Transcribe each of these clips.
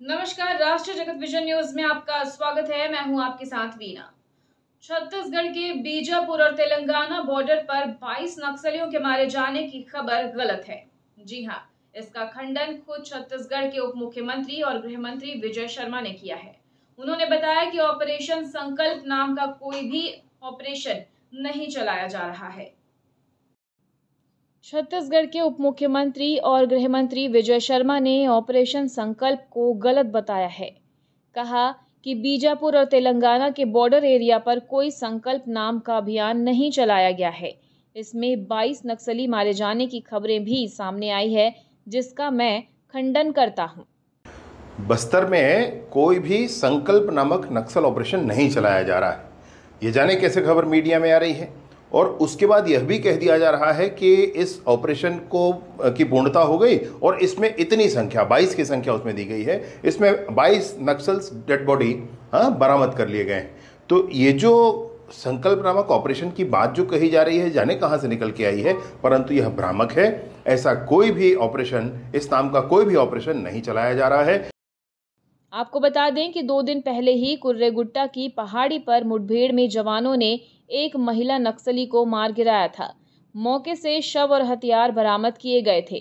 नमस्कार, राष्ट्रीय जगत विजन न्यूज में आपका स्वागत है। मैं हूं आपके साथ वीना। छत्तीसगढ़ के बीजापुर और तेलंगाना बॉर्डर पर 22 नक्सलियों के मारे जाने की खबर गलत है। जी हां, इसका खंडन खुद छत्तीसगढ़ के उप मुख्यमंत्री और गृह मंत्री विजय शर्मा ने किया है। उन्होंने बताया कि ऑपरेशन संकल्प नाम का कोई भी ऑपरेशन नहीं चलाया जा रहा है। छत्तीसगढ़ के उप मुख्यमंत्री और गृह मंत्री विजय शर्मा ने ऑपरेशन संकल्प को गलत बताया है। कहा कि बीजापुर और तेलंगाना के बॉर्डर एरिया पर कोई संकल्प नाम का अभियान नहीं चलाया गया है। इसमें 22 नक्सली मारे जाने की खबरें भी सामने आई है, जिसका मैं खंडन करता हूं। बस्तर में कोई भी संकल्प नामक नक्सल ऑपरेशन नहीं चलाया जा रहा है। ये जाने कैसे खबर मीडिया में आ रही है। और उसके बाद यह भी कह दिया जा रहा है कि इस ऑपरेशन की पूर्णता हो गई और इसमें इतनी संख्या 22 की संख्या उसमें दी गई है। इसमें 22 नक्सल्स डेड बॉडी बरामद कर लिए गए। तो ये जो संकल्प नामक ऑपरेशन की बात जो कही जा रही है, जाने कहां से निकल के आई है, परंतु यह भ्रामक है। ऐसा कोई भी ऑपरेशन, इस नाम का कोई भी ऑपरेशन नहीं चलाया जा रहा है। आपको बता दें कि 2 दिन पहले ही कुर्रेगुट्टा की पहाड़ी पर मुठभेड़ में जवानों ने एक महिला नक्सली को मार गिराया था। मौके से शव और हथियार बरामद किए गए थे।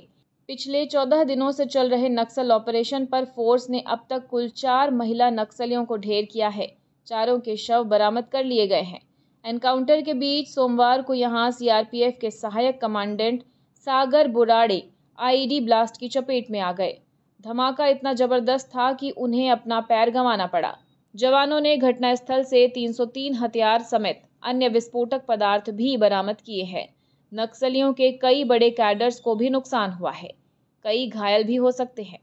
पिछले 14 दिनों से चल रहे नक्सल ऑपरेशन पर फोर्स ने अब तक कुल 4 महिला नक्सलियों को ढेर किया है। चारों के शव बरामद कर लिए गए हैं। एनकाउंटर के बीच सोमवार को यहां सीआरपीएफ के सहायक कमांडेंट सागर बुराड़े आईईडी ब्लास्ट की चपेट में आ गए। धमाका इतना जबरदस्त था कि उन्हें अपना पैर गंवाना पड़ा। जवानों ने घटनास्थल से 303 हथियार समेत अन्य विस्फोटक पदार्थ भी बरामद किए हैं। नक्सलियों के कई बड़े कैडर्स को भी नुकसान हुआ है। कई घायल भी हो सकते हैं।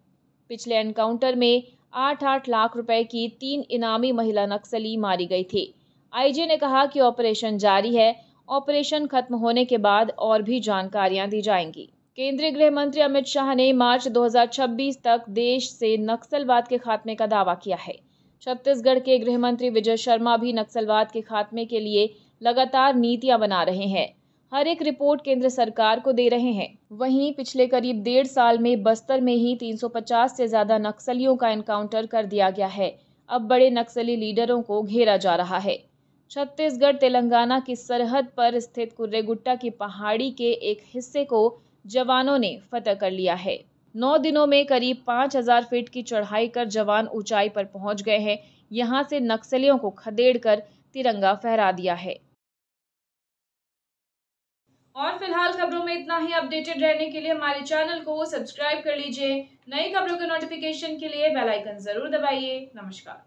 पिछले एनकाउंटर में 8-8 लाख रुपए की 3 इनामी महिला नक्सली मारी गई थी। आईजी ने कहा कि ऑपरेशन जारी है। ऑपरेशन खत्म होने के बाद और भी जानकारियां दी जाएंगी। केंद्रीय गृह मंत्री अमित शाह ने मार्च 2026 तक देश से नक्सलवाद के खात्मे का दावा किया है। छत्तीसगढ़ के गृह मंत्री विजय शर्मा भी नक्सलवाद के खात्मे के लिए लगातार नीतियां बना रहे हैं। हर एक रिपोर्ट केंद्र सरकार को दे रहे हैं। वहीं पिछले करीब 1.5 साल में बस्तर में ही 350 से ज्यादा नक्सलियों का एनकाउंटर कर दिया गया है। अब बड़े नक्सली लीडरों को घेरा जा रहा है। छत्तीसगढ़ तेलंगाना की सरहद पर स्थित कुर्रेगुट्टा की पहाड़ी के एक हिस्से को जवानों ने फतह कर लिया है। 9 दिनों में करीब 5000 फीट की चढ़ाई कर जवान ऊंचाई पर पहुंच गए हैं। यहां से नक्सलियों को खदेड़कर तिरंगा फहरा दिया है। और फिलहाल खबरों में इतना ही। अपडेटेड रहने के लिए हमारे चैनल को सब्सक्राइब कर लीजिए। नई खबरों के नोटिफिकेशन के लिए बेल आइकन जरूर दबाइए। नमस्कार।